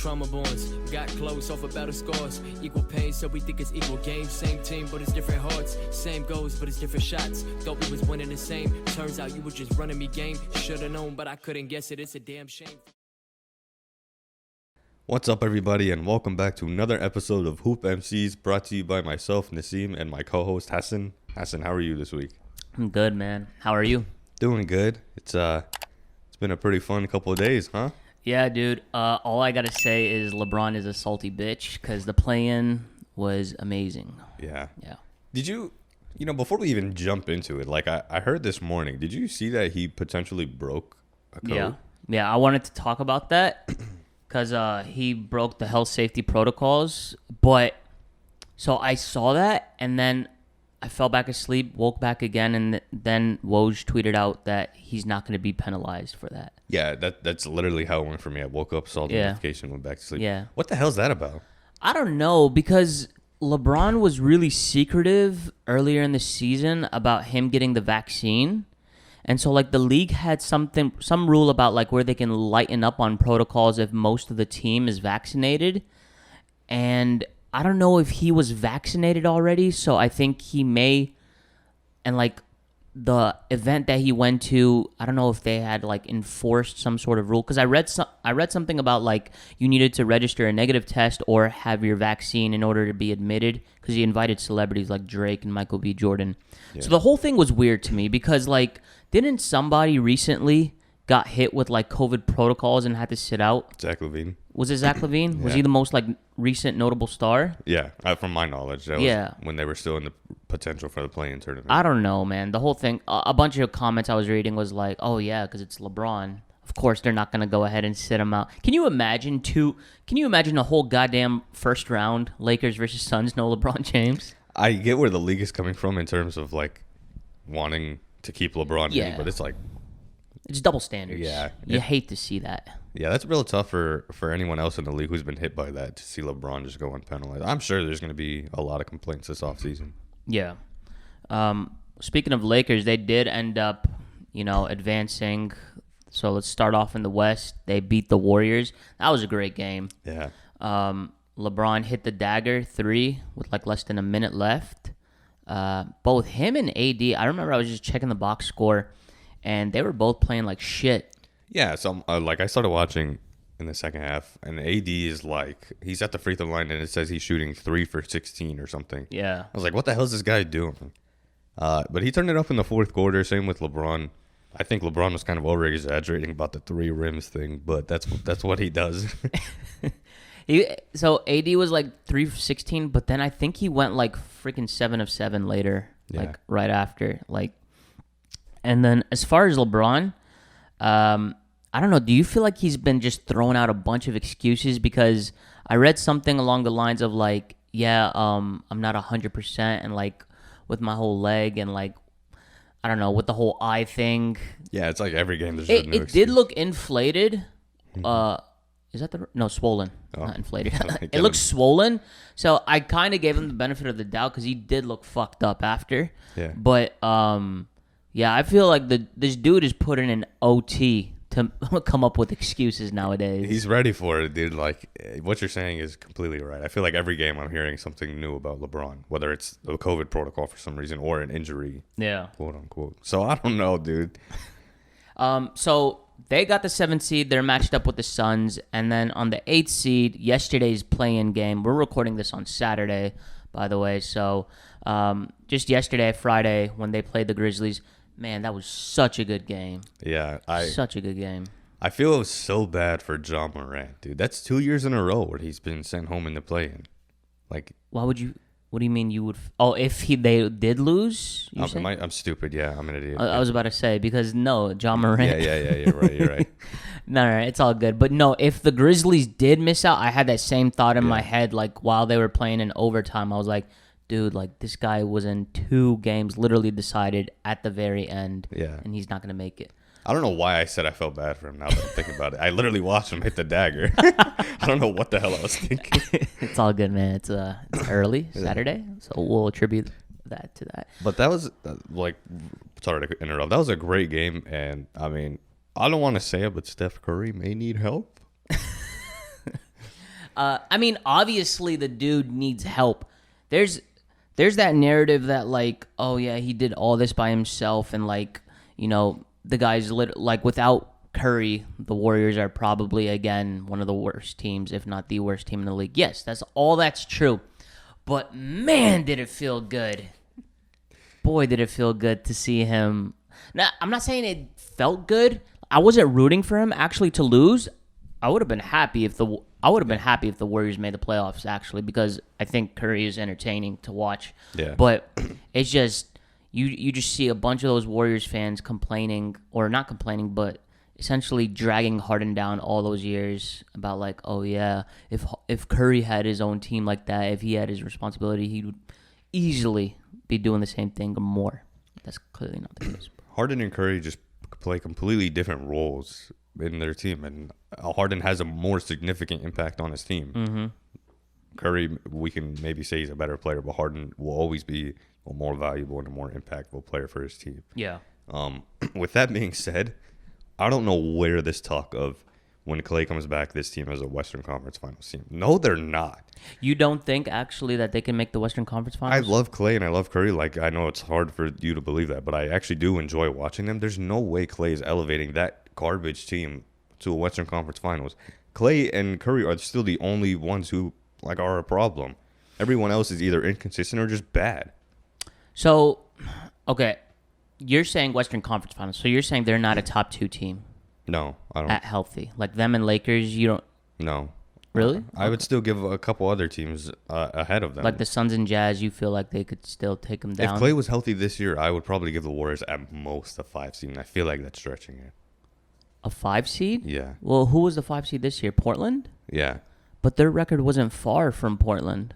trauma bonds. Got close off of battle scars. Equal pain, so we think it's equal game. Same team, but it's different hearts. Same goals, but it's different shots. Thought we was winning the same. Turns out you were just running me game. Should've known, but I couldn't guess it. It's a damn shame. What's up, everybody, and welcome back to another episode of Hoop MCs, brought to you by myself, Naseem, and my co-host, Hasan. Hasan, how are you this week? I'm good, man. How are you? Doing good. It's been a pretty fun couple of days, huh? Yeah, dude. All I gotta say is LeBron is a salty bitch because the play-in was amazing. Yeah. Yeah. Did you before we even jump into it, like I heard this morning, did you see that he potentially broke a code? Yeah. I wanted to talk about that because he broke the health safety protocols. But so I saw that and then I fell back asleep, woke back again, and then Woj tweeted out that he's not going to be penalized for that. Yeah, that's literally how it went for me. I woke up, saw the notification, went back to sleep. Yeah. What the hell's that about? I don't know, because LeBron was really secretive earlier in the season about him getting the vaccine. And so, like, the league had some rule about, like, where they can lighten up on protocols if most of the team is vaccinated. And I don't know if he was vaccinated already, so I think he may. And, like, the event that he went to, I don't know if they had, like, enforced some sort of rule. Because I read something about, like, you needed to register a negative test or have your vaccine in order to be admitted. Because he invited celebrities like Drake and Michael B. Jordan. Yeah. So the whole thing was weird to me because, like, didn't somebody recently got hit with, like, COVID protocols and had to sit out? Zach LaVine. Was it Zach LaVine? Yeah. Was he the most, like, recent notable star? Yeah, from my knowledge. That was when they were still in the potential for the play-in tournament. I don't know, man. The whole thing, a bunch of comments I was reading was like, oh, yeah, because it's LeBron. Of course, they're not going to go ahead and sit him out. Can you imagine a whole goddamn first round, Lakers versus Suns, no LeBron James? I get where the league is coming from in terms of, like, wanting to keep LeBron in, but it's like... It's double standards. Yeah. You hate to see that. Yeah, that's real tough for anyone else in the league who's been hit by that, to see LeBron just go unpenalized. I'm sure there's going to be a lot of complaints this offseason. Yeah. Speaking of Lakers, they did end up, advancing. So let's start off in the West. They beat the Warriors. That was a great game. Yeah. LeBron hit the dagger 3 with like less than a minute left. Both him and AD, I remember I was just checking the box score, and they were both playing like shit. Yeah, so I started watching in the second half, and AD is like, he's at the free throw line, and it says he's shooting 3 for 16 or something. Yeah. I was like, what the hell is this guy doing? But he turned it up in the fourth quarter. Same with LeBron. I think LeBron was kind of over-exaggerating about the 3 rims thing, but that's what he does. So AD was like 3 for 16, but then I think he went like freaking 7 of 7 later, like right after. And then as far as LeBron, I don't know. Do you feel like he's been just throwing out a bunch of excuses? Because I read something along the lines of like, I'm not 100%, and like with my whole leg, and like, I don't know, with the whole eye thing. Yeah, it's like every game there's a new excuse. It did look inflated. Is that swollen? Not inflated. It looks swollen. So I kind of gave him the benefit of the doubt because he did look fucked up after. Yeah. But I feel like this dude is putting in OT to come up with excuses nowadays. He's ready for it, dude. Like, what you're saying is completely right. I feel like every game I'm hearing something new about LeBron, whether it's the COVID protocol for some reason or an injury, quote unquote. So I don't know, dude. So they got the 7th seed. They're matched up with the Suns. And then on the 8th seed, yesterday's play-in game. We're recording this on Saturday, by the way. So just yesterday, Friday, when they played the Grizzlies, man, that was such a good game. Yeah. Such a good game. I feel so bad for Ja Morant, dude. That's 2 years in a row where he's been sent home in the play-in. Like, why would you... What do you mean you would... if they did lose? I'm stupid. Yeah, I'm an idiot. I was about to say, because no, Ja Morant... Yeah, you're right. No, it's all good. But no, if the Grizzlies did miss out, I had that same thought in my head, like, while they were playing in overtime. I was like, dude, like, this guy was in 2 games literally decided at the very end. Yeah. And he's not going to make it. I don't know why I said I felt bad for him now that I'm thinking about it. I literally watched him hit the dagger. I don't know what the hell I was thinking. It's all good, man. It's early, Saturday, so we'll attribute that to that. But that was, sorry to interrupt. That was a great game, and, I mean, I don't want to say it, but Steph Curry may need help. I mean, obviously the dude needs help. There's that narrative that like, oh yeah, he did all this by himself, and like, you know, the guy's like without Curry, the Warriors are probably again one of the worst teams, if not the worst team in the league. Yes, that's true. But man, did it feel good. Boy, did it feel good to see him. Now, I'm not saying it felt good. I wasn't rooting for him actually to lose. I would have been happy if the Warriors made the playoffs actually, because I think Curry is entertaining to watch. Yeah. But it's just you just see a bunch of those Warriors fans complaining, or not complaining, but essentially dragging Harden down all those years about like, oh yeah, if Curry had his own team like that, if he had his responsibility, he would easily be doing the same thing or more. That's clearly not the case. Harden and Curry just play completely different roles in their team, and Harden has a more significant impact on his team. Mm-hmm. Curry, we can maybe say he's a better player, but Harden will always be a more valuable and a more impactful player for his team. Yeah. With that being said, I don't know where this talk of when Klay comes back, this team is a Western Conference Finals team. No, they're not. You don't think actually that they can make the Western Conference Finals? I love Klay and I love Curry. Like, I know it's hard for you to believe that, but I actually do enjoy watching them. There's no way Klay is elevating that garbage team to a Western Conference Finals. Klay and Curry are still the only ones who like are a problem. Everyone else is either inconsistent or just bad. So, okay, you're saying Western Conference Finals. So you're saying they're not a top 2 team? No, I don't. At healthy, like them and Lakers, you don't. No. Really? I would still give a couple other teams ahead of them. Like the Suns and Jazz, you feel like they could still take them down? If Klay was healthy this year, I would probably give the Warriors at most a 5 seed. And I feel like that's stretching it. A 5 seed? Yeah. Well, who was the 5 seed this year? Portland? Yeah. But their record wasn't far from Portland.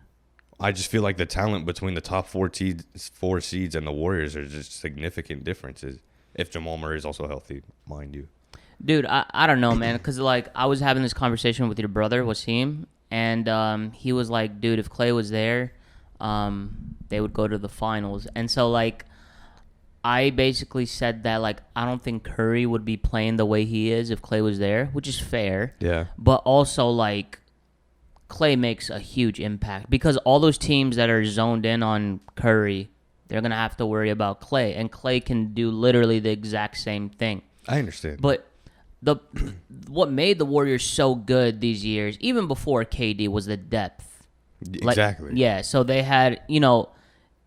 I just feel like the talent between the top 4 seeds and the Warriors are just significant differences. If Jamal Murray is also healthy, mind you. Dude, I don't know, man, because like I was having this conversation with your brother, Wasim, and he was like, dude, if Klay was there, they would go to the finals. And so like I basically said that like I don't think Curry would be playing the way he is if Klay was there, which is fair. Yeah. But also like Klay makes a huge impact because all those teams that are zoned in on Curry, they're going to have to worry about Klay, and Klay can do literally the exact same thing. I understand. But what made the Warriors so good these years, even before KD, was the depth. Exactly. Like, yeah, so they had, you know,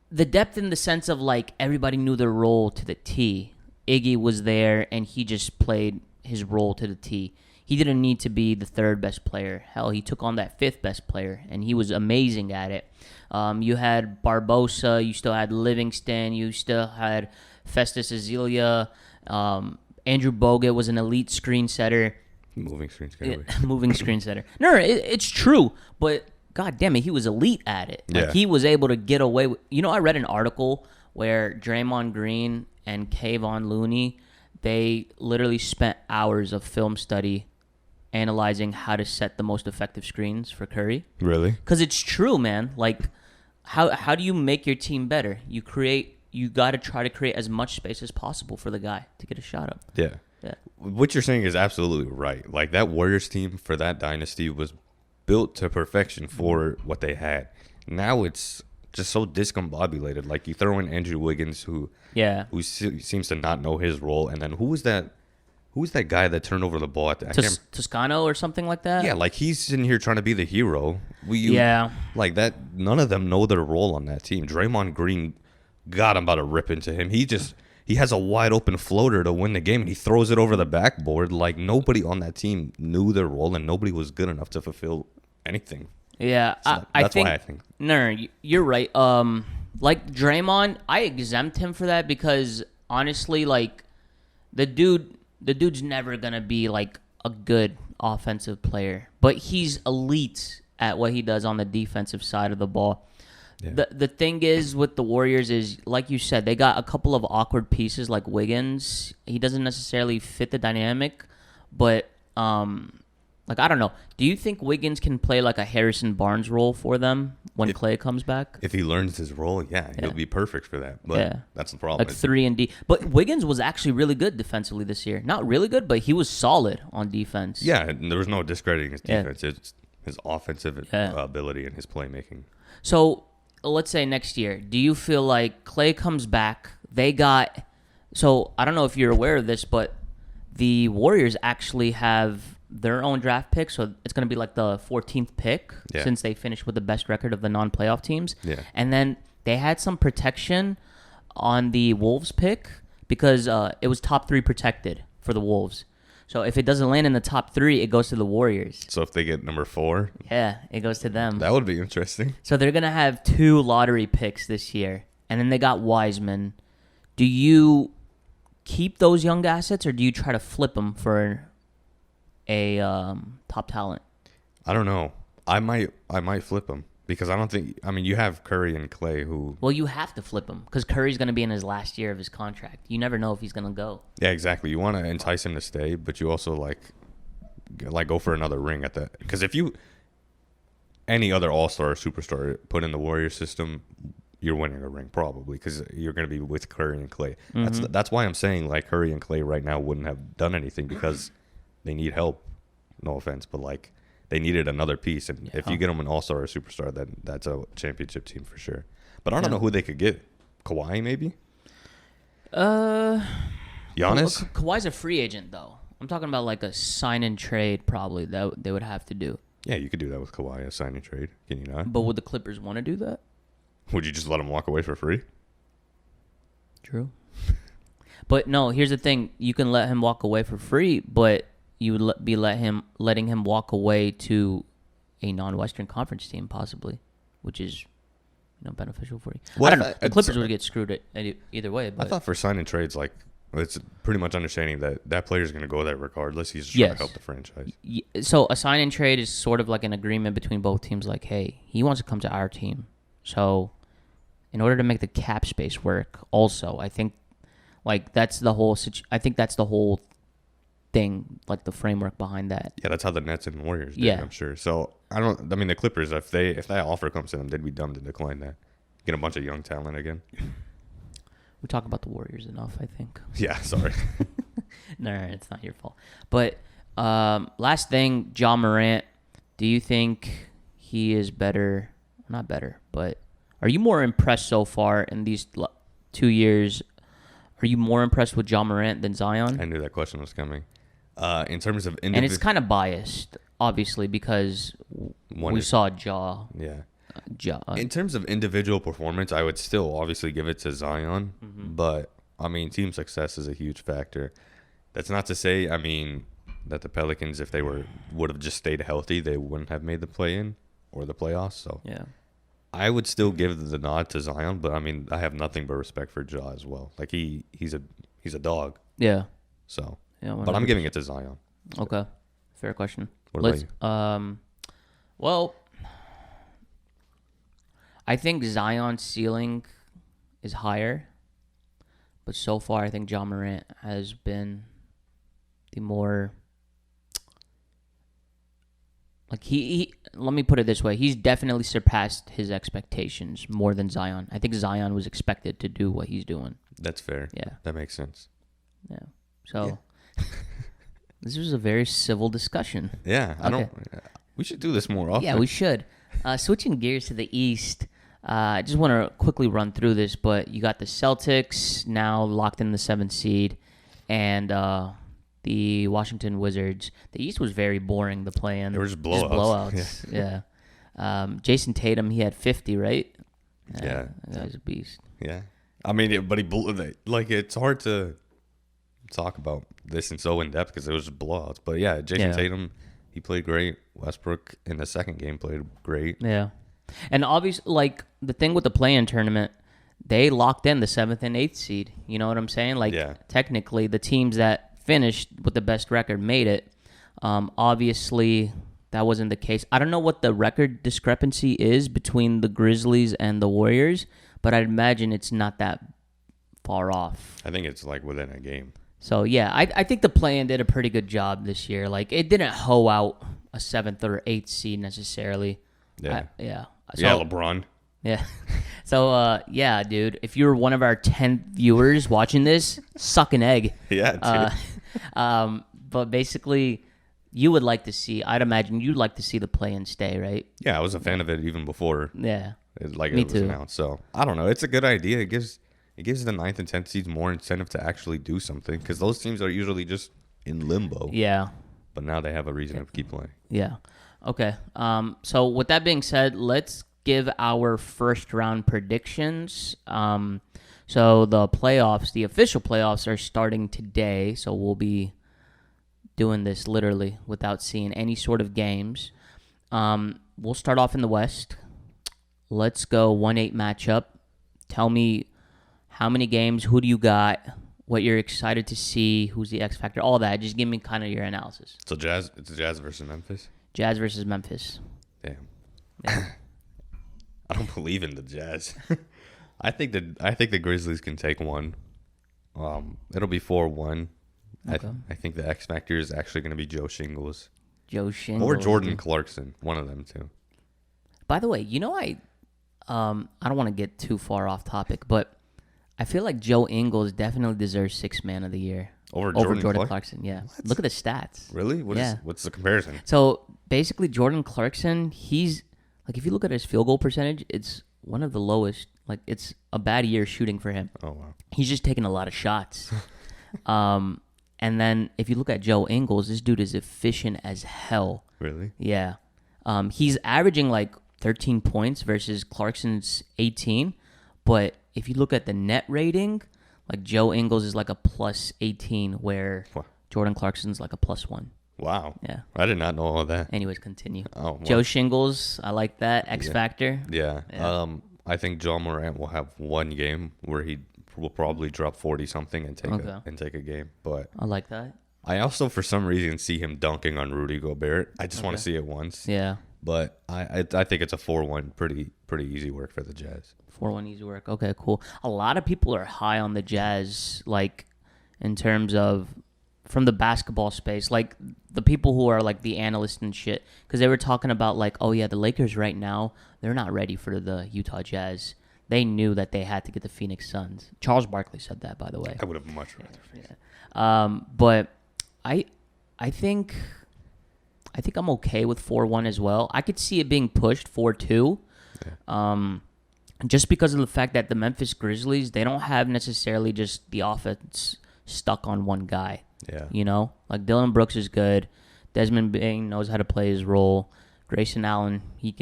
the depth in the sense of like everybody knew their role to the T. Iggy was there, and he just played his role to the T. He didn't need to be the 3rd best player. Hell, he took on that 5th best player, and he was amazing at it. You had Barbosa, you still had Livingston, you still had Festus Ezeli. Andrew Bogut was an elite screen setter. Moving screen setter. No, it's true, but god damn it, he was elite at it. Like, yeah. He was able to get away with... You know, I read an article where Draymond Green and Kayvon Looney, they literally spent hours of film study analyzing how to set the most effective screens for Curry. Really? Because it's true, man. Like, how do you make your team better? You got to try to create as much space as possible for the guy to get a shot up. Yeah. What you're saying is absolutely right. Like, that Warriors team for that dynasty was built to perfection for what they had. Now it's just so discombobulated. Like, you throw in Andrew Wiggins, who seems to not know his role, and then who was that guy that turned over the ball at the Toscano or something like that? Yeah, like he's sitting here trying to be the hero. Like that. None of them know their role on that team. Draymond Green, God, I'm about to rip into him. He has a wide open floater to win the game, and he throws it over the backboard. Like, nobody on that team knew their role, and nobody was good enough to fulfill anything. Yeah, so that's why I think. No, you're right. Like Draymond, I exempt him for that because honestly, like the dude's never gonna be like a good offensive player, but he's elite at what he does on the defensive side of the ball. Yeah. The thing is with the Warriors is, like you said, they got a couple of awkward pieces like Wiggins. He doesn't necessarily fit the dynamic, but like I don't know. Do you think Wiggins can play like a Harrison Barnes role for them when Klay comes back? If he learns his role, he'll be perfect for that. But that's the problem. Like 3 and D. But Wiggins was actually really good defensively this year. Not really good, but he was solid on defense. Yeah, there was no discrediting his defense. his offensive ability and his playmaking. So let's say next year, do you feel like Clay comes back? So I don't know if you're aware of this, but the Warriors actually have their own draft pick, so it's going to be like the 14th pick since they finished with the best record of the non-playoff teams. Yeah. And then they had some protection on the Wolves pick because it was top 3 protected for the Wolves. So if it doesn't land in the top 3, it goes to the Warriors. So if they get number 4, Yeah, it goes to them. that would be interesting. So they're going to have 2 lottery picks this year. And then they got Wiseman. Do you keep those young assets or do you try to flip them for a top talent? I don't know. I might flip him because I don't think. I mean, you have Curry and Clay who. Well, you have to flip him because Curry's going to be in his last year of his contract. You never know if he's going to go. Yeah, exactly. You want to entice him to stay, but you also like go for another ring at that. Because if you any other all-star or superstar put in the Warriors system, you're winning a ring probably because you're going to be with Curry and Clay. That's why I'm saying like Curry and Clay right now wouldn't have done anything because they need help. No offense, but like they needed another piece, and if you get them an all-star or superstar, then that's a championship team for sure. But I don't know who they could get. Kawhi maybe. Giannis. Kawhi's a free agent though. I'm talking about like a sign and trade probably that they would have to do. Yeah, you could do that with Kawhi, a sign and trade. Can you not? But would the Clippers want to do that? Would you just let him walk away for free? True. But no, here's the thing: you can let him walk away for free, but you would be letting him walk away to a non-Western Conference team, possibly, which is beneficial for you. Well, I don't know. The Clippers would get screwed either way. But I thought for sign and trades, like it's pretty much understanding that player is going to go there regardless. He's just trying to help the franchise. So a sign and trade is sort of like an agreement between both teams. Like, hey, he wants to come to our team, so in order to make the cap space work, also, I think like that's the whole. I think that's the whole thing, like the framework behind that. Yeah, that's how the Nets and Warriors did, I'm sure. So I mean the Clippers, if that offer comes to them, they'd be dumb to decline that. Get a bunch of young talent again. We talk about the Warriors enough, I think. Yeah, sorry. No, it's not your fault. But last thing, Ja Morant, do you think he is better? Not better, but are you more impressed so far in these 2 years? Are you more impressed with Ja Morant than Zion? I knew that question was coming. In terms of and it's kind of biased, obviously, because we saw Ja. Yeah. Ja. In terms of individual performance, I would still obviously give it to Zion, but I mean, team success is a huge factor. That's not to say, I mean, that the Pelicans, if they would have just stayed healthy, they wouldn't have made the play-in or the playoffs. So yeah, I would still give the nod to Zion, but I mean, I have nothing but respect for Ja as well. Like he's a dog. Yeah. So, yeah, but I'm giving it to Zion. Okay, fair question. What about you? Well, I think Zion's ceiling is higher, but so far I think Ja Morant has been the more like he let me put it this way, he's definitely surpassed his expectations more than Zion. I think Zion was expected to do what he's doing. That's fair. Yeah. That makes sense. Yeah. So this was a very civil discussion. Yeah, we should do this more often. Yeah, we should. Switching gears to the East, I just want to quickly run through this, but you got the Celtics now locked in the 7th seed, and the Washington Wizards. The East was very boring, the play-in. There were just blowouts. Just blowouts, yeah. Jason Tatum, he had 50, right? Yeah. That guy's a beast. Yeah. I mean, but he blew, like, it's hard to talk about this and so in depth because it was just blowouts. But yeah, Jason Tatum, he played great. Westbrook in the second game played great. Yeah. And obviously, like, the thing with the play-in tournament, they locked in the 7th and 8th seed. You know what I'm saying? Like, technically, the teams that finished with the best record made it. Obviously, that wasn't the case. I don't know what the record discrepancy is between the Grizzlies and the Warriors, but I'd imagine it's not that far off. I think it's, like, within a game. So, yeah, I think the play-in did a pretty good job this year. Like, it didn't hoe out a 7th or 8th seed necessarily. Yeah. So, yeah, LeBron. Yeah. So, yeah, dude, if you're one of our 10 viewers watching this, suck an egg. Yeah, dude. But basically, you would like to see. I'd imagine you'd like to see the play and stay, right? Yeah, I was a fan of it even before Yeah. it Me was too. announced. So I don't know. It's a good idea. It gives the 9th and 10th seeds more incentive to actually do something because those teams are usually just in limbo. Yeah. But now they have a reason to keep playing. Yeah. Okay. So with that being said, let's give our first round predictions. So the playoffs, the official playoffs, are starting today. So we'll be doing this literally without seeing any sort of games. We'll start off in the West. Let's go 1-8 matchup. Tell me how many games, who do you got, what you're excited to see, who's the X factor, all that. Just give me kind of your analysis. So it's Jazz versus Memphis? Jazz versus Memphis. Damn. Yeah. I don't believe in the Jazz. I think the Grizzlies can take one. It'll be 4-1. Okay. I think the X factor is actually going to be Joe Shingles. Joe Shingles. Or Jordan Clarkson. One of them two. By the way, I don't want to get too far off topic, but I feel like Joe Ingles definitely deserves 6th man of the year. Over Jordan Clarkson, yeah. What? Look at the stats. Really? What's the comparison? So basically, Jordan Clarkson, he's like, if you look at his field goal percentage, it's one of the lowest. Like, it's a bad year shooting for him. Oh, wow. He's just taking a lot of shots. And then if you look at Joe Ingles, this dude is efficient as hell. Really? Yeah. He's averaging like 13 points versus Clarkson's 18. But if you look at the net rating, like Joe Ingles is like a plus 18, where Wow. Jordan Clarkson's like a plus 1. Wow. Yeah. I did not know all of that. Anyways, continue. Oh, wow. Joe Shingles, I like that. X Factor. Yeah. Yeah. I think John Morant will have one game where he will probably drop 40 something and take a game. But I like that. I also, for some reason, see him dunking on Rudy Gobert. I just want to see it once. Yeah. But I think it's a 4-1, pretty easy work for the Jazz. 4-1 easy work. Okay, cool. A lot of people are high on the Jazz, like, in terms of from the basketball space, like the people who are like the analysts and shit, because they were talking about like, oh yeah, the Lakers right now, they're not ready for the Utah Jazz. They knew that they had to get the Phoenix Suns. Charles Barkley said that, by the way. I would have much rather. Yeah. But I think I'm okay with 4-1 as well. I could see it being pushed 4-2. Yeah. Just because of the fact that the Memphis Grizzlies, they don't have necessarily just the offense stuck on one guy. Yeah. Like Dylan Brooks is good. Desmond Bane knows how to play his role. Grayson Allen, he's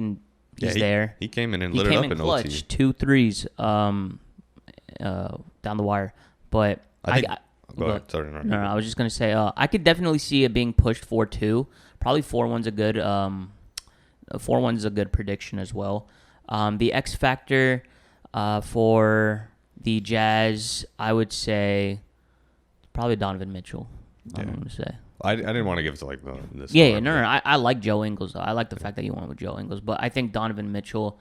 there. He came in and lit it up in clutch, OT. 2 threes down the wire. But Go ahead. Sorry, no, I was just gonna say I could definitely see it being pushed 4-2. Probably 4-1's a good 4-1's a good prediction as well. The X factor for the Jazz, I would say probably Donovan Mitchell. I'm gonna say. I didn't want to give it to like this. Yeah, no. I like Joe Ingles. I like the fact that you went with Joe Ingles, but I think Donovan Mitchell,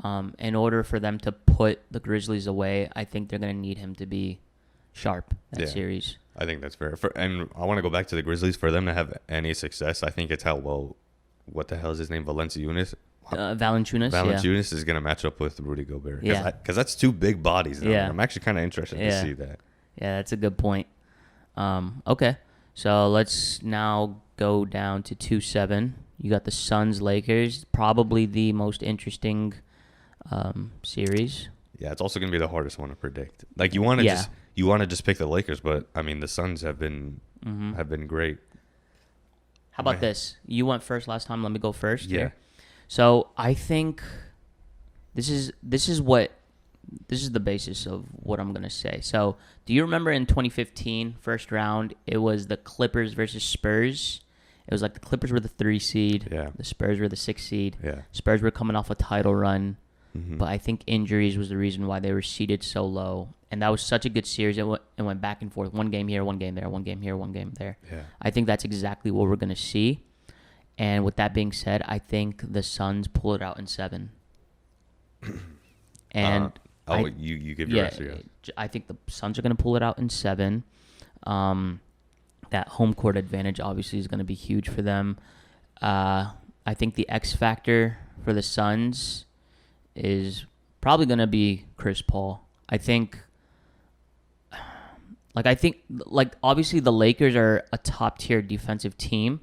in order for them to put the Grizzlies away, I think they're gonna need him to be sharp that series. I think that's fair. And I want to go back to the Grizzlies. For them to have any success, I think it's how well, what the hell is his name? Valanciunas Valanciunas is going to match up with Rudy Gobert. Yeah. Because that's two big bodies. Yeah. I'm actually kind of interested to see that. Yeah, that's a good point. Okay, so let's now go down to 2-7. You got the Suns Lakers, probably the most interesting series. Yeah, it's also going to be the hardest one to predict. Like you want to just pick the Lakers, but I mean the Suns have been great. How about this? You went first last time. Let me go first. Yeah. Here. So I think this is the basis of what I'm gonna say. So do you remember in 2015 first round it was the Clippers versus Spurs? It was like the Clippers were the 3 seed. Yeah. The Spurs were the 6 seed. Yeah. Spurs were coming off a title run. But I think injuries was the reason why they were seeded so low. And that was such a good series. It went back and forth. One game here, one game there, one game here, one game there. Yeah. I think that's exactly what we're going to see. And with that being said, I think the Suns pull it out in 7. And you give your answer. Yes. I think the Suns are going to pull it out in 7. That home court advantage obviously is going to be huge for them. I think the X factor for the Suns is probably going to be Chris Paul. I think obviously the Lakers are a top tier defensive team,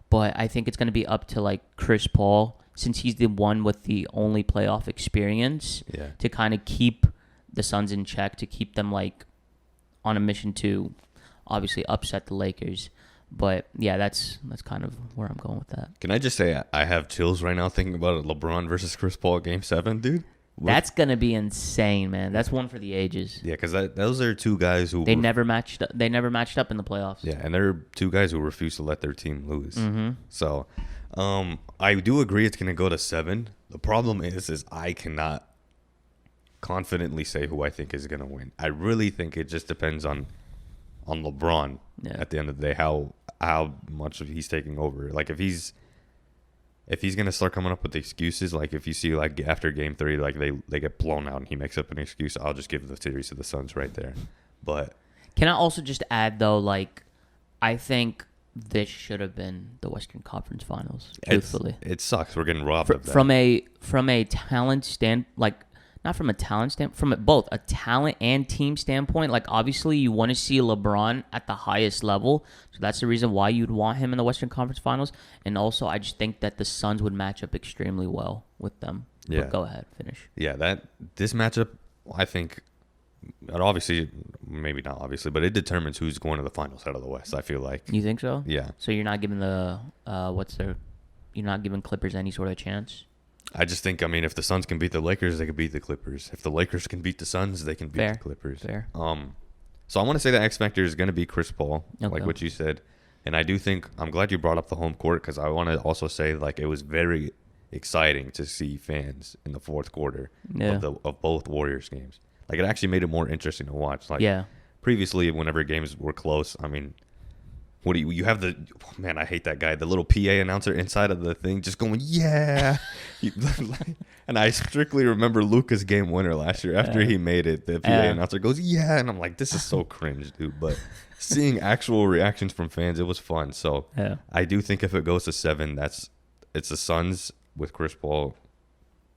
but I think it's going to be up to like Chris Paul, since he's the one with the only playoff experience, to kind of keep the Suns in check, to keep them like on a mission to obviously upset the Lakers. But yeah, that's kind of where I'm going with that. Can I just say I have chills right now thinking about LeBron versus Chris Paul Game 7, dude? That's gonna be insane, man. That's one for the ages. Yeah, because those are two guys who never matched up. They never matched up in the playoffs. Yeah, and they're two guys who refuse to let their team lose. Mm-hmm. So, I do agree it's gonna go to 7. The problem is I cannot confidently say who I think is gonna win. I really think it just depends on LeBron at the end of the day, how much he's taking over. Like if he's gonna start coming up with excuses, like if you see like after Game 3, like they get blown out and he makes up an excuse, I'll just give the series to the Suns right there. But can I also just add though, like I think this should have been the Western Conference Finals. Truthfully, it sucks. We're getting robbed of that. From a talent not from a talent standpoint, from both a talent and team standpoint. Like, obviously, you want to see LeBron at the highest level. So that's the reason why you'd want him in the Western Conference Finals. And also, I just think that the Suns would match up extremely well with them. Yeah. But go ahead, finish. Yeah, this matchup, I think, obviously, maybe not obviously, but it determines who's going to the finals out of the West, I feel like. You think so? Yeah. So you're not giving you're not giving Clippers any sort of chance? I just think, if the Suns can beat the Lakers, they can beat the Clippers. If the Lakers can beat the Suns, they can beat the Clippers. Fair. So I want to say the X factor is going to be Chris Paul, like what you said. And I do think, I'm glad you brought up the home court, because I want to also say, like, it was very exciting to see fans in the fourth quarter of both Warriors games. Like, it actually made it more interesting to watch. Like, previously, whenever games were close, what do you have man, I hate that guy, the little PA announcer inside of the thing just going, yeah. And I strictly remember Luka's game winner last year. After he made it, the PA announcer goes, yeah. And I'm like, this is so cringe, dude. But seeing actual reactions from fans, it was fun. So I do think if it goes to 7, it's the Suns with Chris Paul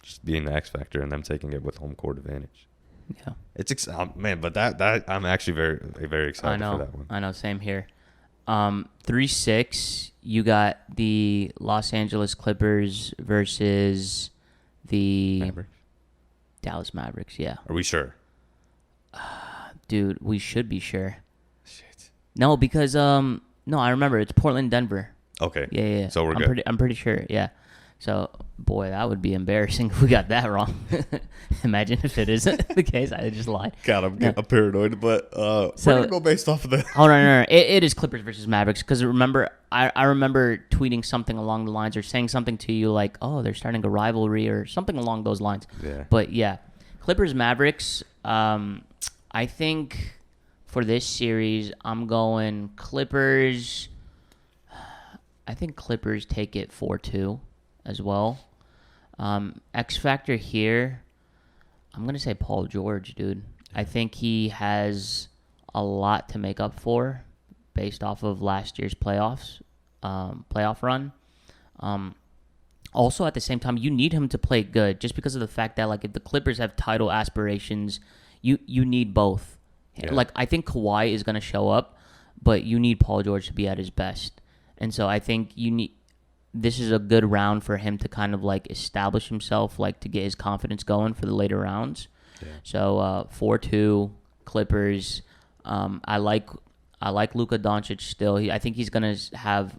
just being the X factor and them taking it with home court advantage. Yeah. It's man, but that I'm actually very, very excited for that one. I know, same here. 3-6, you got the Los Angeles Clippers versus the Dallas Mavericks. Yeah. Are we sure? Dude, we should be sure. Shit. No, because no, I remember it's Portland, Denver. Okay. Yeah. So we're good. I'm pretty sure. Yeah. So, boy, that would be embarrassing if we got that wrong. Imagine if it isn't the case. I just lied. God, I'm getting paranoid, but we're going to go based off of the... Oh, no. It is Clippers versus Mavericks, because remember, I remember tweeting something along the lines or saying something to you like, oh, they're starting a rivalry or something along those lines. Yeah. But, yeah, Clippers-Mavericks, I think for this series, I'm going Clippers. I think Clippers take it 4-2. As well. X factor here, I'm going to say Paul George, dude. I think he has a lot to make up for based off of last year's playoff run. Also, at the same time, you need him to play good just because of the fact that, like, if the Clippers have title aspirations, you need both. Yeah. Like, I think Kawhi is going to show up, but you need Paul George to be at his best. And so I think this is a good round for him to kind of like establish himself, like to get his confidence going for the later rounds. Yeah. So 4-2 Clippers. I like Luka Doncic still. I think he's gonna have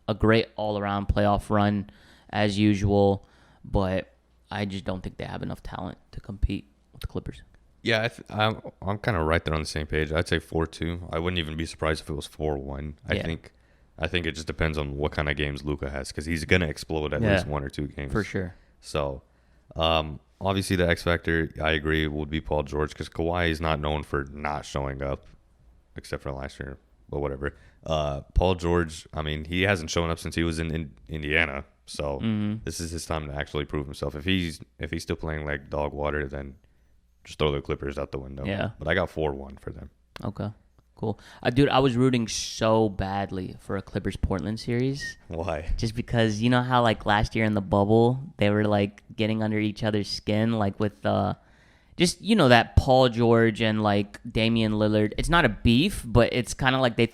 a great all around playoff run as usual, but I just don't think they have enough talent to compete with the Clippers. Yeah, I'm kind of right there on the same page. I'd say 4-2. I wouldn't even be surprised if it was 4-1. I think it just depends on what kind of games Luka has, because he's going to explode at least 1 or 2 games. For sure. So, obviously the X factor, I agree, would be Paul George, because Kawhi is not known for not showing up, except for last year, but whatever. Paul George, he hasn't shown up since he was in Indiana, so this is his time to actually prove himself. If he's still playing like dog water, then just throw the Clippers out the window. Yeah. But I got 4-1 for them. Okay. Cool. Dude, I was rooting so badly for a Clippers-Portland series. Why? Just because, you know how, like, last year in the bubble, they were, like, getting under each other's skin, like, with, just, you know, that Paul George and, like, Damian Lillard. It's not a beef, but it's kind of like they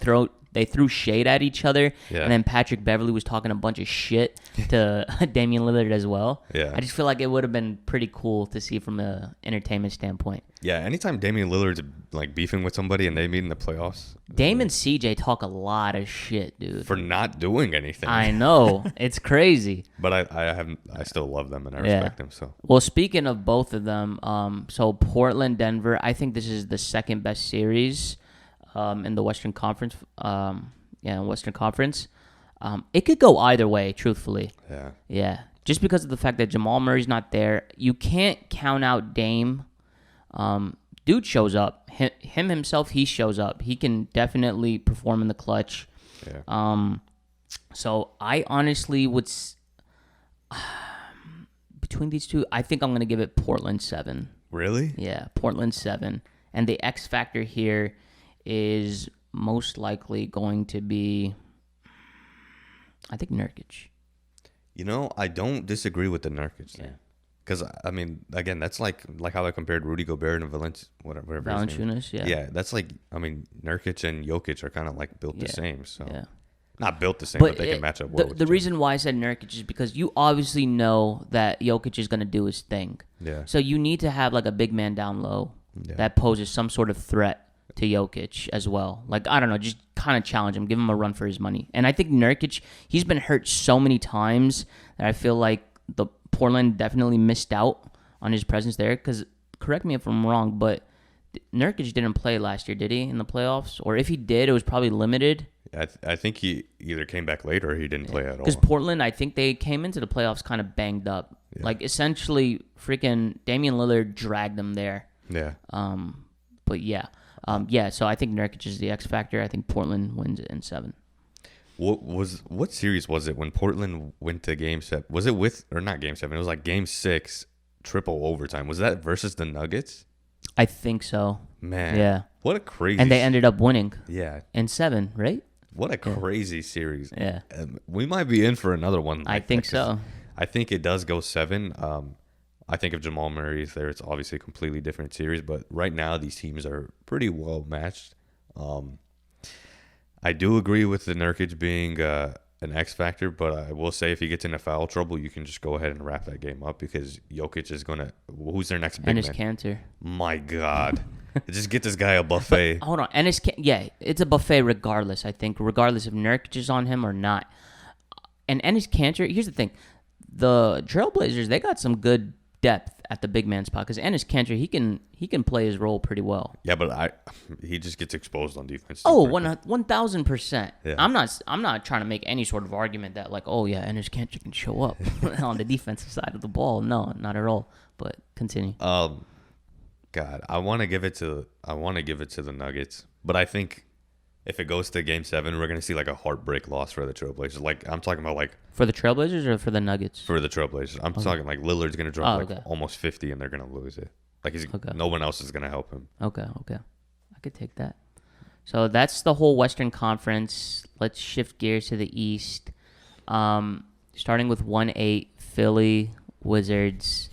they threw shade at each other, Yeah. and then Patrick Beverley was talking a bunch of shit to Damian Lillard as well. Yeah. I just feel like it would have been pretty cool to see from an entertainment standpoint. Yeah, anytime Damian Lillard's like beefing with somebody and they meet in the playoffs, Dame and CJ talk a lot of shit, dude. for not doing anything. I know. It's crazy. But I still love them and I respect them. So Well, speaking of both of them, so Portland, Denver, I think this is the second best series in the Western Conference. Western Conference. It could go either way, truthfully. yeah, Yeah. Just because of the fact that Jamal Murray's not there, you can't count out Dame. Dude shows up. Him himself, he shows up. He can definitely perform in the clutch. yeah. So I honestly would, between these two, I think I'm going to give it Portland 7. Really? Yeah, Portland 7. And the X factor here is most likely going to be, I think, Nurkic. You know, I don't disagree with the Nurkic thing. Yeah. Because, I mean, again, that's like how I compared Rudy Gobert and whatever his name is. Valanciunas, yeah. Yeah, that's like, I mean, Nurkic and Jokic are kind of like built the Yeah. same. So Yeah. not built the same, but they can match up well with The each reason why I said Nurkic is because you obviously know that Jokic is going to do his thing. Yeah. So you need to have like a big man down low Yeah. that poses some sort of threat to Jokic as well. Like, I don't know, just kind of challenge him, give him a run for his money. And I think Nurkic, he's been hurt so many times that I feel like the Portland definitely missed out on his presence there. Because, correct me if I'm wrong, but Nurkic didn't play last year, did he, in the playoffs? Or if he did, it was probably limited. I think he either came back late or he didn't play at all. Because Portland, I think they came into the playoffs kind of banged up. Yeah. Like, essentially, freaking Damian Lillard dragged them there. Yeah. But yeah. So I think Nurkic is the X factor. I think Portland wins it in 7. What series was it when Portland went to Game 7? Was it not Game 7? It was like Game 6, triple overtime. Was that versus the Nuggets? I think so. Man. Yeah. What a crazy. And they ended up winning Yeah. in 7, right? What a crazy series. Yeah. We might be in for another one. I like think that, 'cause so. I think it does go 7. I think if Jamal Murray is there, it's obviously a completely different series. But right now, these teams are pretty well matched. I do agree with the Nurkic being an X factor, but I will say if he gets into foul trouble, you can just go ahead and wrap that game up because Jokic is going to... Who's their next big Ennis man? Cantor. My God. Just get this guy a buffet. Hold on. It's a buffet regardless, I think, regardless if Nurkic is on him or not. And Ennis Cantor, here's the thing. The Trailblazers, they got some good depth at the big man spot because Ennis Cantor, he can play his role pretty well. Yeah, but he just gets exposed on defense. Oh, 1,000%. Yeah. I'm not trying to make any sort of argument that like, oh yeah, Ennis Cantor can show up on the defensive side of the ball. No, not at all. But continue. God, I want to give it to the Nuggets, but I think if it goes to Game 7, we're gonna see like a heartbreak loss for the Trailblazers. Like I'm talking about like For the Trailblazers or for the Nuggets? for the Trailblazers. I'm talking like Lillard's gonna drop okay. almost 50 and they're gonna lose it. Like Okay. no one else is gonna help him. Okay. I could take that. So that's the whole Western Conference. Let's shift gears to the East. Starting with 1-8, Philly Wizards.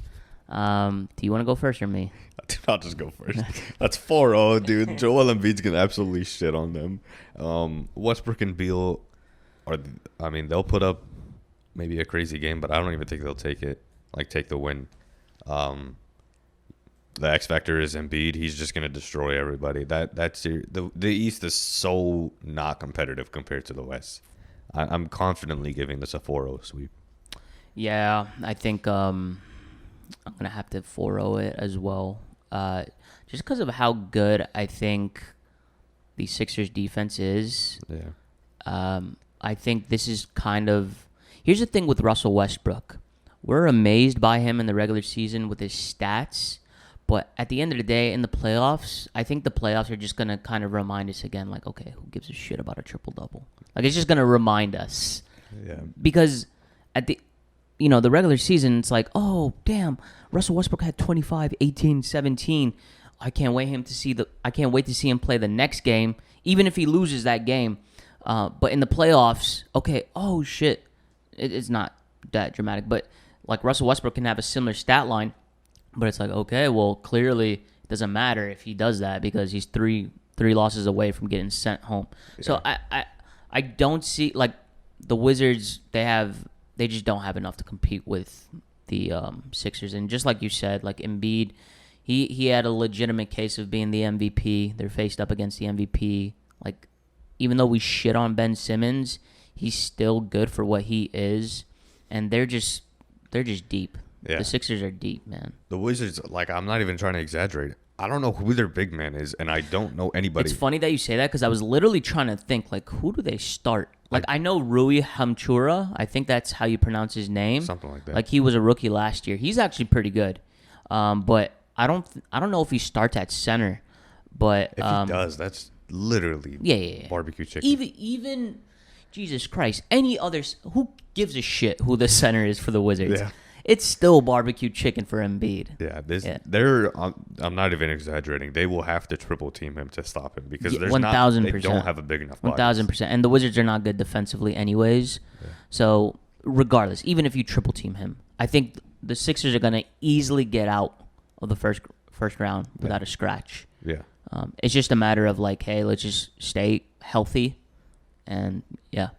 Do you want to go first or me? I'll just go first. That's 4-0, dude. Joel Embiid's gonna absolutely shit on them. Westbrook and Beal they'll put up maybe a crazy game, but I don't even think they'll take the win. The X factor is Embiid. He's just gonna destroy everybody. The East is so not competitive compared to the West. I'm confidently giving this a 4-0 sweep. Yeah, I think I'm going to have to 4-0 it as well. Just because of how good I think the Sixers defense is. Yeah. I think this is kind of... Here's the thing with Russell Westbrook. We're amazed by him in the regular season with his stats. But at the end of the day, in the playoffs, I think the playoffs are just going to kind of remind us again, like, okay, who gives a shit about a triple-double? Like, it's just going to remind us. Yeah. Because at the regular season, it's like, oh, damn, Russell Westbrook had 25, 18, 17. I can't wait to see him play the next game, even if he loses that game. But in the playoffs, okay, oh, shit. It's not that dramatic. But, like, Russell Westbrook can have a similar stat line. But it's like, okay, well, clearly it doesn't matter if he does that because he's three losses away from getting sent home. Yeah. So I don't see like the Wizards. They just don't have enough to compete with the Sixers. And just like you said, like Embiid, he had a legitimate case of being the MVP. They're faced up against the MVP. Like, even though we shit on Ben Simmons, he's still good for what he is. And they're just deep. Yeah. The Sixers are deep, man. The Wizards, like, I'm not even trying to exaggerate. I don't know who their big man is, and I don't know anybody. It's funny that you say that because I was literally trying to think, like, who do they start? Like, I know Rui Hamchura. I think that's how you pronounce his name. Something like that. Like, he was a rookie last year. He's actually pretty good. But I don't know if he starts at center. But if he does, that's literally barbecue chicken. Even Jesus Christ, any others, who gives a shit who the center is for the Wizards? Yeah. It's still barbecue chicken for Embiid. They're. I'm not even exaggerating. They will have to triple team him to stop him because there's 1,000%. They don't have a big enough body. 1,000%. And the Wizards are not good defensively, anyways. Yeah. So regardless, even if you triple team him, I think the Sixers are gonna easily get out of the first round without a scratch. Yeah. It's just a matter of like, hey, let's just stay healthy, and yeah.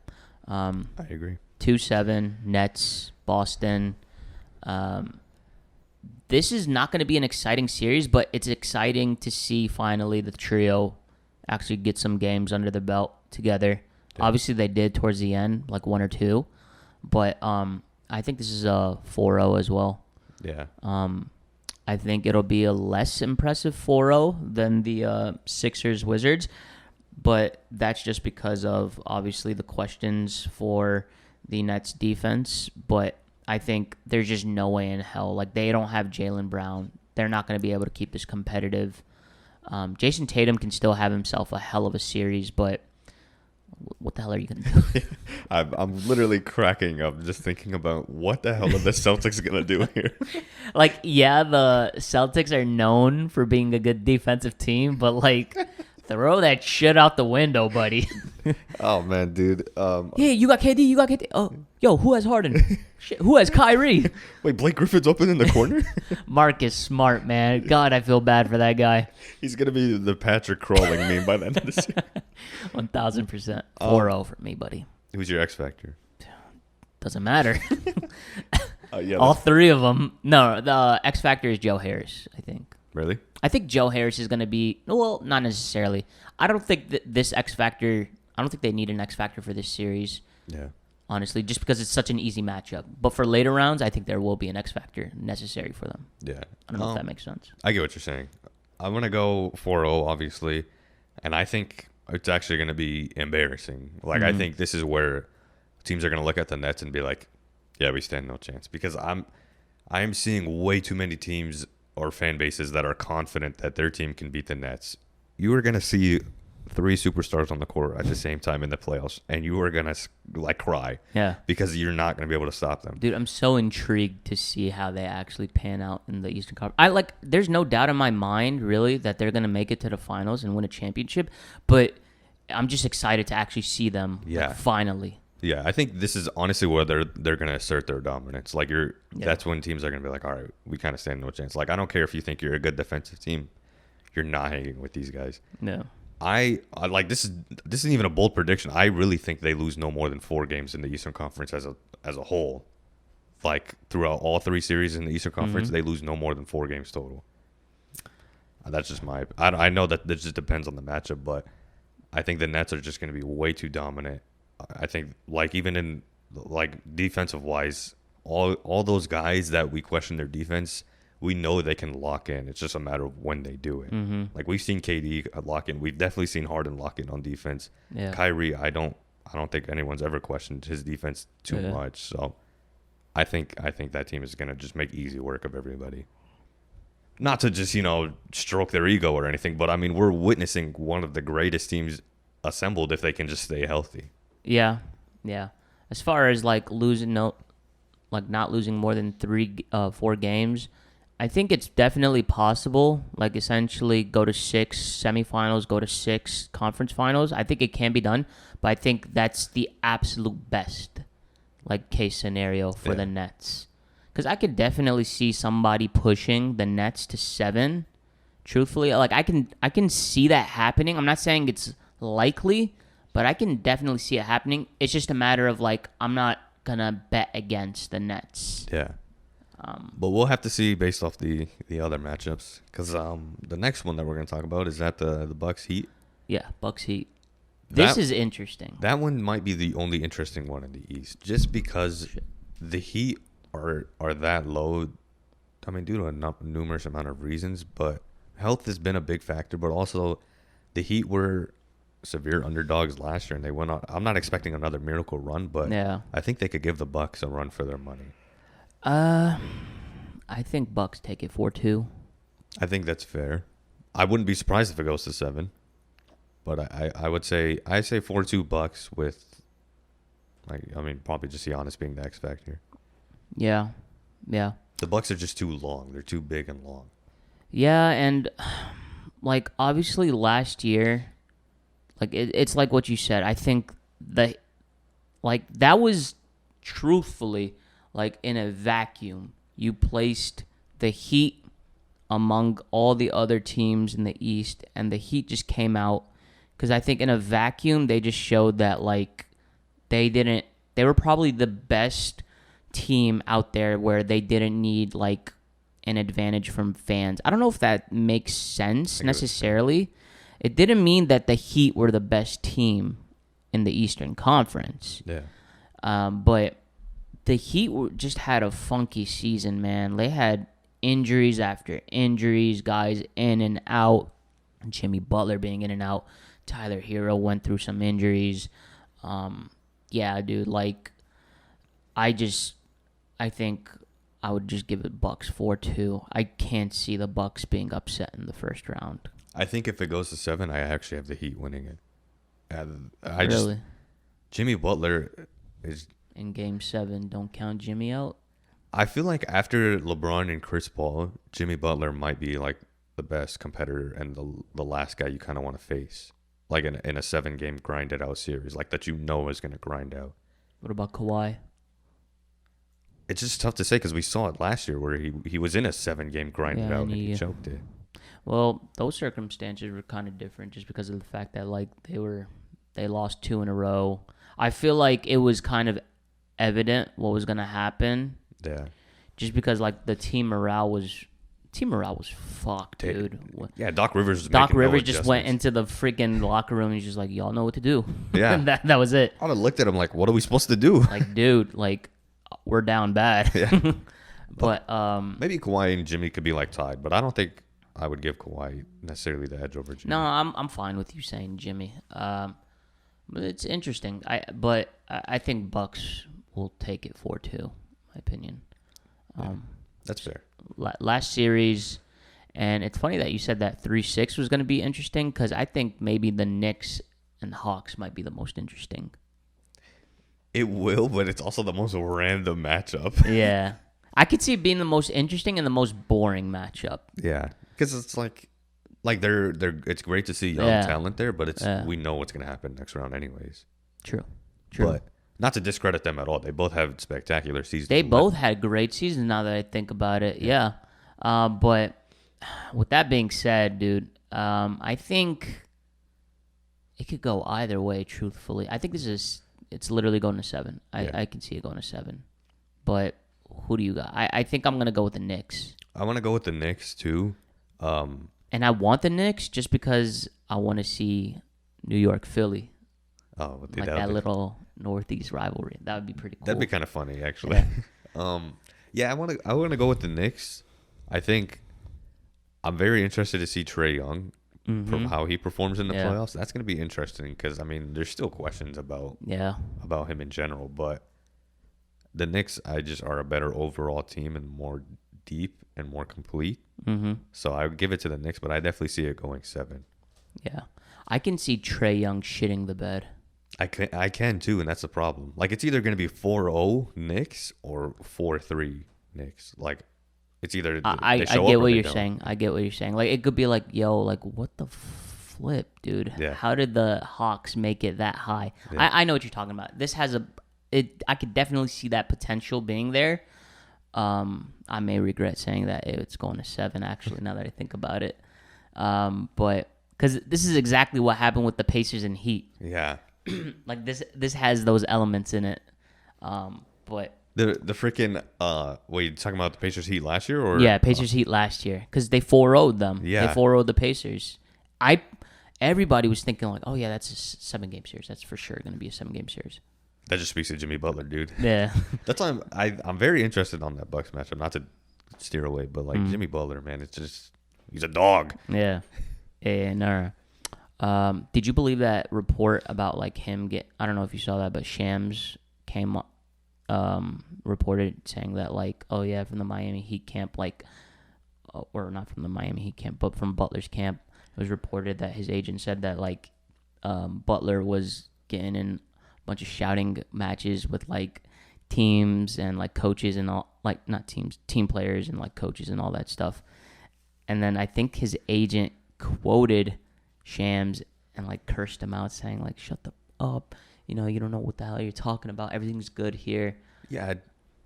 I agree. 2-7 Nets, Boston. This is not going to be an exciting series, but it's exciting to see finally the trio actually get some games under the belt together. Yeah. Obviously, they did towards the end, like 1 or 2, but I think this is a 4-0 as well. Yeah. I think it'll be a less impressive 4-0 than the Sixers Wizards, but that's just because of obviously the questions for the Nets defense, but I think there's just no way in hell. Like, they don't have Jaylen Brown. They're not going to be able to keep this competitive. Jason Tatum can still have himself a hell of a series, but what the hell are you going to do? I'm literally cracking up just thinking about what the hell are the Celtics going to do here? Like, yeah, the Celtics are known for being a good defensive team, but, like, throw that shit out the window, buddy. Oh, man, dude. Yeah, you got KD, you got KD. Oh, yo, who has Harden? Shit, who has Kyrie? Wait, Blake Griffin's open in the corner? Marcus Smart, man. God, I feel bad for that guy. He's going to be the Patrick crawling meme by the end of the series. 1,000%. 4-0 for me, buddy. Who's your X Factor? Doesn't matter. Yeah, all three of them. No, the X Factor is Joe Harris, I think. Really? I think Joe Harris is going to be... Well, not necessarily. I don't think this X Factor... I don't think they need an X Factor for this series. Yeah. Honestly, just because it's such an easy matchup. But for later rounds, I think there will be an X Factor necessary for them. Yeah. I don't know if that makes sense. I get what you're saying. I'm going to go 4-0, obviously. And I think it's actually going to be embarrassing. Like, I think this is where teams are going to look at the Nets and be like, yeah, we stand no chance. Because I am seeing way too many teams or fan bases that are confident that their team can beat the Nets. You are going to see 3 superstars on the court at the same time in the playoffs, and you are going to, like, cry. Yeah. Because you're not going to be able to stop them. Dude, I'm so intrigued to see how they actually pan out in the Eastern Conference. There's no doubt in my mind, really, that they're going to make it to the finals and win a championship, but I'm just excited to actually see them finally. Yeah, I think this is honestly where they're going to assert their dominance. Like, that's when teams are going to be like, all right, we kind of stand no chance. Like, I don't care if you think you're a good defensive team. You're not hanging with these guys. No. I like this isn't even a bold prediction. I really think they lose no more than 4 games in the Eastern Conference as a whole. Like, throughout all 3 series in the Eastern Conference, they lose no more than 4 games total. That's just I know that this just depends on the matchup, but I think the Nets are just going to be way too dominant. I think, like, even in, like, defensive wise, all those guys that we question their defense, we know they can lock in. It's just a matter of when they do it. Mm-hmm. Like, we've seen KD lock in. We've definitely seen Harden lock in on defense. Yeah. Kyrie, I don't think anyone's ever questioned his defense too much. So I think that team is going to just make easy work of everybody. Not to just, stroke their ego or anything, but I mean, we're witnessing one of the greatest teams assembled if they can just stay healthy. Yeah. Yeah. As far as like not losing more than 4 games, I think it's definitely possible. Like, essentially go to 6 semifinals, go to 6 conference finals. I think it can be done, but I think that's the absolute best, like, case scenario for the Nets. Because I could definitely see somebody pushing the Nets to 7. Truthfully, like, I can see that happening. I'm not saying it's likely, but I can definitely see it happening. It's just a matter of like I'm not gonna bet against the Nets. Yeah. But we'll have to see based off the other matchups, because the next one that we're gonna talk about is that the Bucks Heat. Yeah, Bucks Heat. This That- is interesting. That one might be the only interesting one in the East, just because the Heat are that low. I mean, due to a numerous amount of reasons, but health has been a big factor. But also, the Heat were severe underdogs last year, and they went on. I'm not expecting another miracle run, but Yeah. I think they could give the Bucks a run for their money. I think Bucks take it 4-2. I think that's fair. I wouldn't be surprised if it goes to 7, but I would say 4-2 Bucks with, like, I mean, probably just Giannis being the X factor. Yeah. Yeah. The Bucks are just too long. They're too big and long. Yeah, and like obviously last year, like it's like what you said. I think that like that was truthfully like in a vacuum. You placed the Heat among all the other teams in the East, and the Heat just came out because I think in a vacuum they just showed that like they were probably the best team out there where they didn't need like an advantage from fans. I don't know if that makes sense necessarily. It didn't mean that the Heat were the best team in the Eastern Conference. Yeah. But the Heat just had a funky season, man. They had injuries after injuries, guys in and out. Jimmy Butler being in and out. Tyler Hero went through some injuries. Yeah, dude, like I think I would just give it Bucks 4-2. I can't see the Bucks being upset in the first round. I think if it goes to 7, I actually have the Heat winning it. Really? Jimmy Butler is. In Game 7, don't count Jimmy out. I feel like after LeBron and Chris Paul, Jimmy Butler might be like the best competitor and the last guy you kind of want to face, like in a 7-game grinded out series, like that is going to grind out. What about Kawhi? It's just tough to say because we saw it last year where he was in a 7-game grinded out and he choked it. Well, those circumstances were kind of different just because of the fact that like they lost 2 in a row. I feel like it was kind of evident what was going to happen. Yeah. Just because like the team morale was fucked, dude. Yeah, Doc Rivers just went into the freaking locker room and he's just like, y'all know what to do. Yeah. that was it. I looked at him like, what are we supposed to do? Like, dude, like we're down bad. Yeah. But maybe Kawhi and Jimmy could be like tied, but I don't think I would give Kawhi necessarily the edge over Jimmy. No, I'm fine with you saying Jimmy. But it's interesting. I think Bucks will take it 4-2, my opinion. That's fair. Last series, and it's funny that you said that 3-6 was going to be interesting because I think maybe the Knicks and Hawks might be the most interesting. It will, but it's also the most random matchup. Yeah. I could see it being the most interesting and the most boring matchup. Yeah, because it's like they're it's great to see young talent there, but we know what's going to happen next round anyways. True. But not to discredit them at all. They both have spectacular seasons. They both had great seasons now that I think about it. Yeah. But with that being said, dude, I think it could go either way, truthfully. I think it's literally going to 7. I can see it going to 7. But who do you got? I think I'm going to go with the Knicks. I want to go with the Knicks, too. And I want the Knicks just because I want to see New York, Philly. Oh, like that little Northeast rivalry. That would be pretty cool. That'd be kind of funny, actually. Yeah. I want to go with the Knicks. I think I'm very interested to see Trae Young from how he performs in the playoffs. That's going to be interesting because I mean, there's still questions about him in general, but the Knicks are a better overall team and more deep and more complete. So I would give it to the Knicks, but I definitely see it going 7. Yeah, I can see Trae Young shitting the bed. I can too, and that's the problem. Like, it's either going to be 4-0 Knicks or 4-3 Knicks. Like, it's either I get what you're saying. I get what you're saying. Like, it could be like, yo, like, what the flip, dude? Yeah. How did the Hawks make it that high? Yeah. I know what you're talking about. This has I could definitely see that potential being there. I may regret saying that it's going to 7, actually, now that I think about it. But because this is exactly what happened with the Pacers and Heat. Yeah. like this has those elements in it. But The freaking wait, you talking about the Pacers Heat last year or yeah, Pacers Heat last year because they 4-0'd them. Yeah. They 4-0'd the Pacers. Everybody was thinking like, oh yeah, that's a 7-game series. That's for sure going to be a 7-game series. That just speaks to Jimmy Butler, dude. Yeah. That's why I'm very interested on that Bucks matchup. Not to steer away, but like Jimmy Butler, man, it's just he's a dog. Yeah. And did you believe that report about like him I don't know if you saw that, but Shams came reported saying that like, oh yeah, from the Miami Heat camp, like, or not from the Miami Heat camp, but from Butler's camp, it was reported that his agent said that like Butler was getting in a bunch of shouting matches with like teams and like coaches and all, like not teams, team players and like coaches and all that stuff. And then I think his agent quoted Shams and like cursed him out, saying like, "Shut the up, you know, you don't know what the hell you're talking about. Everything's good here." Yeah.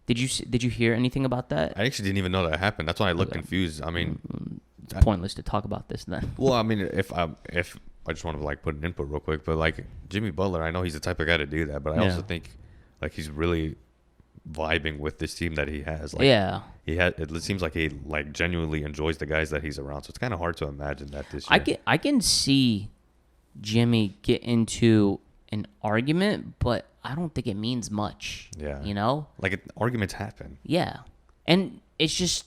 Did you hear anything about that? I actually didn't even know that happened. That's why I look confused. I mean, it's pointless to talk about this then. well, I mean, if I just want to like put an input real quick, but like Jimmy Butler, I know he's the type of guy to do that, but I also think like he's really vibing with this team that he has. Like, yeah, it seems like he like genuinely enjoys the guys that he's around. So it's kind of hard to imagine that this year. I can see Jimmy get into an argument, but I don't think it means much. Yeah, you know, like arguments happen. Yeah, and it's just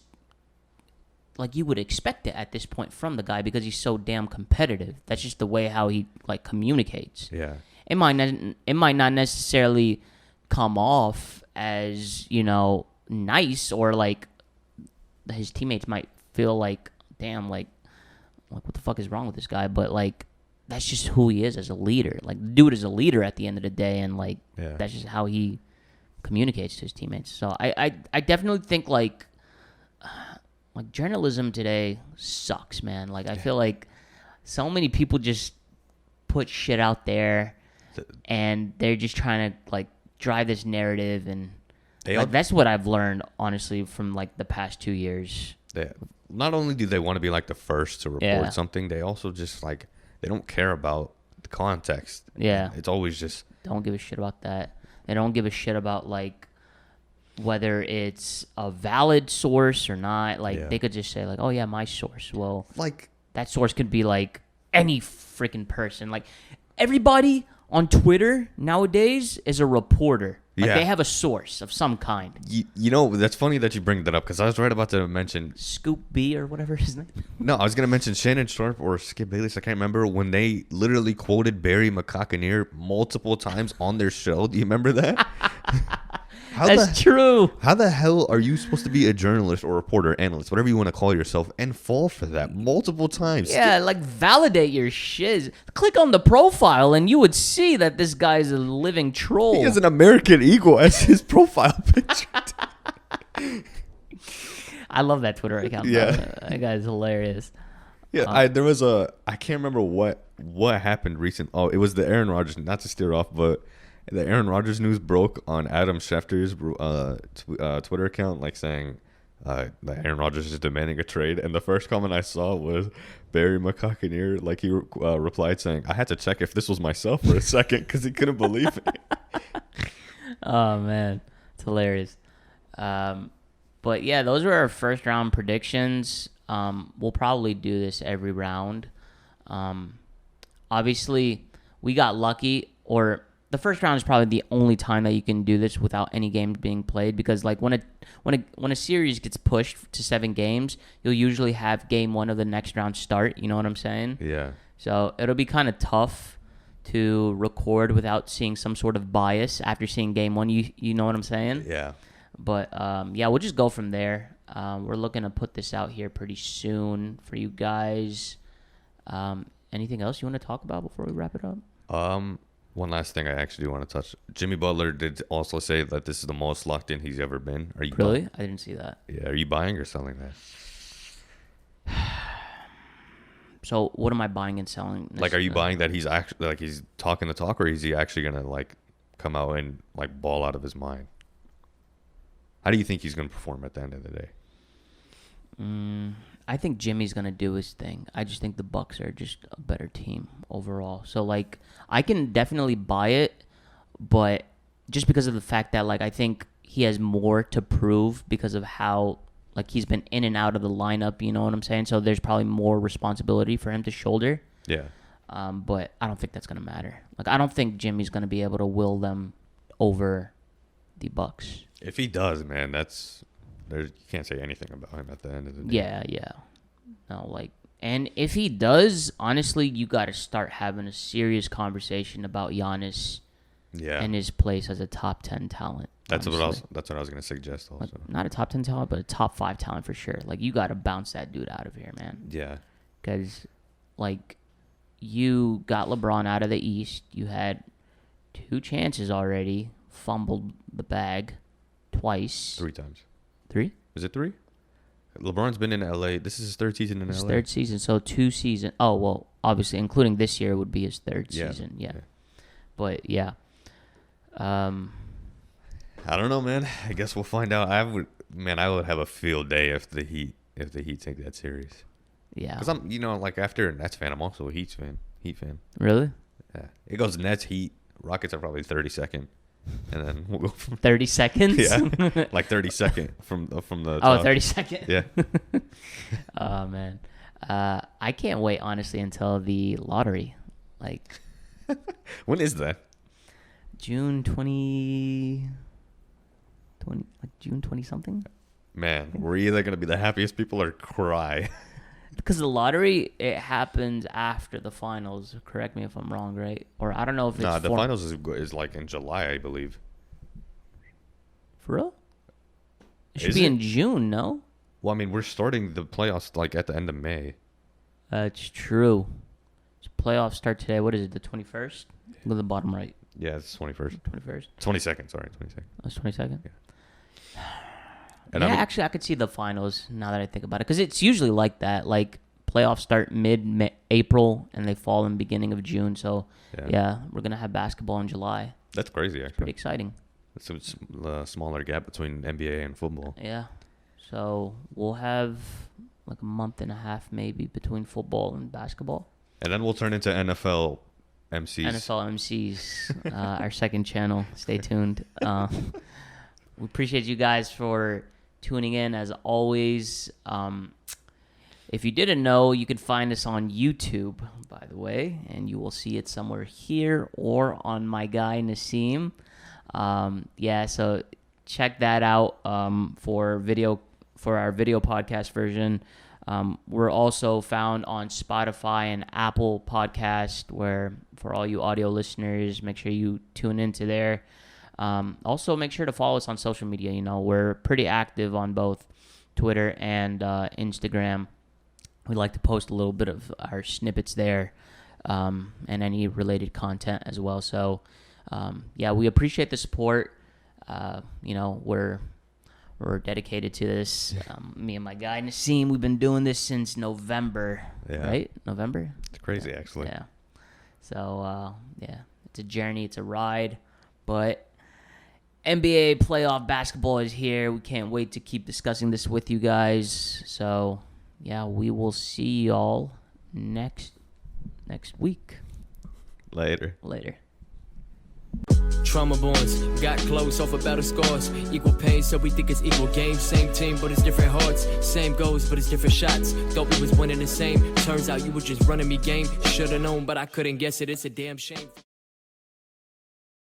like you would expect it at this point from the guy because he's so damn competitive. That's just the way how he like communicates. Yeah, it might not necessarily come off as, you know, nice, or like his teammates might feel like, damn, like what the fuck is wrong with this guy? But like that's just who he is as a leader. Like the dude is a leader at the end of the day, and like that's just how he communicates to his teammates. So I definitely think like journalism today sucks, man. Like I feel like so many people just put shit out there, and they're just trying to like drive this narrative, and like, that's what I've learned honestly from like the past 2 years. Not only do they want to be like the first to report something, they also just like they don't care about the context. Yeah, it's always just don't give a shit about that. They don't give a shit about like whether it's a valid source or not. Like they could just say like, oh yeah, my source. Well, like that source could be like any freaking person. Like everybody on Twitter nowadays is a reporter. Like they have a source of some kind. You know, that's funny that you bring that up because I was right about to mention Scoop B or whatever his name. No, I was going to mention Shannon Sharp or Skip Bayless. I can't remember when they literally quoted Barry McCockinier multiple times on their show. Do you remember that? That's true. How the hell are you supposed to be a journalist or reporter, analyst, whatever you want to call yourself, and fall for that multiple times? Yeah, like validate your shit. Click on the profile and you would see that this guy's a living troll. He has an American Eagle as his profile picture. I love that Twitter account. Yeah. That guy's hilarious. Yeah, I can't remember what happened recent. Oh, it was the Aaron Rodgers, not to steer off, but the Aaron Rodgers news broke on Adam Schefter's Twitter account, like saying that Aaron Rodgers is demanding a trade. And the first comment I saw was Barry McCockinier, like he replied saying, "I had to check if this was myself for a second because he couldn't believe it." Oh man, it's hilarious. But yeah, those were our first round predictions. We'll probably do this every round. Obviously, we got lucky, or the first round is probably the only time that you can do this without any games being played, because like when a series gets pushed to 7 games, you'll usually have game 1 of the next round start. You know what I'm saying? Yeah. So it'll be kind of tough to record without seeing some sort of bias after seeing game 1. You know what I'm saying? Yeah. But yeah, we'll just go from there. We're looking to put this out here pretty soon for you guys. Anything else you want to talk about before we wrap it up? One last thing I actually do want to touch. Jimmy Butler did also say that this is the most locked in he's ever been. Are you really? I didn't see that. Yeah. Are you buying or selling that? So what am I buying and selling? Like, are you buying that he's actually like he's talking the talk, or is he actually gonna like come out and like ball out of his mind? How do you think he's gonna perform at the end of the day? I think Jimmy's gonna do his thing. I just think the Bucks are just a better team overall. So like, I can definitely buy it, but just because of the fact that like I think he has more to prove because of how like he's been in and out of the lineup. You know what I'm saying? So there's probably more responsibility for him to shoulder. Yeah. But I don't think that's gonna matter. Like I don't think Jimmy's gonna be able to will them over the Bucks. If he does, man, you can't say anything about him at the end of the day. Yeah. No, like, and if he does, honestly, you got to start having a serious conversation about Giannis and his place as a top 10 talent. That's what I was gonna suggest also. Like, not a top 10 talent, but a top 5 talent for sure. Like you got to bounce that dude out of here, man. Yeah. Because like you got LeBron out of the East, you had 2 chances already, fumbled the bag twice. 3 times. 3? Is it 3? LeBron's been in LA. This is his 3rd season in LA. His 3rd season, so 2 seasons. Oh, well, obviously, including this year would be his 3rd season. Yeah. But, yeah. I don't know, man. I guess we'll find out. I would have a field day if the Heat take that series. Yeah. Because I'm, like after a Nets fan, I'm also a Heat fan. Really? Yeah. It goes Nets, Heat. Rockets are probably 32nd. And then we'll go from 30 seconds? Yeah. Like 32nd from the Oh, top. 30 seconds? Yeah. Oh, man. I can't wait, honestly, until the lottery. Like, when is that? June 20 like June 20 something? Man, we're either going to be the happiest people or cry. Because the lottery, it happens after the finals. Correct me if I'm wrong, right? Or I don't know if it's... Nah, the finals is like in July, I believe. For real? It should be in June, no? Well, I mean, we're starting the playoffs like at the end of May. That's true. So playoffs start today. What is it, the 21st? Look at the bottom right. Yeah, it's 21st. 21st? 22nd, sorry, 22nd. Oh, it's 22nd? Yeah. And yeah, actually, I could see the finals now that I think about it. Because it's usually like that. Like, playoffs start mid-April, and they fall in the beginning of June. So, yeah we're going to have basketball in July. That's crazy, actually. Pretty exciting. It's a smaller gap between NBA and football. Yeah. So, we'll have like a month and a half maybe between football and basketball. And then we'll turn into NFL MCs. NFL MCs, our second channel. Stay tuned. We appreciate you guys for tuning in as always. If you didn't know, you can find us on YouTube, by the way, and you will see it somewhere here or on my guy Naseem. So check that out for our video podcast version. We're also found on Spotify and Apple Podcast, where for all you audio listeners, make sure you tune into there. Also, make sure to follow us on social media. We're pretty active on both Twitter and Instagram. We like to post a little bit of our snippets there and any related content as well. So, we appreciate the support. We're dedicated to this. Me and my guy, Naseem, we've been doing this since November, right? November? It's crazy, actually. Yeah. So, it's a journey. It's a ride. But NBA playoff basketball is here. We can't wait to keep discussing this with you guys. So, we will see y'all next week. Later. Trauma bonds, got close off of better scores. Equal pain, so we think it's equal games. Same team, but it's different hearts. Same goals, but it's different shots. Thought we was winning the same. Turns out you were just running me game. Should've known, but I couldn't guess it. It's a damn shame.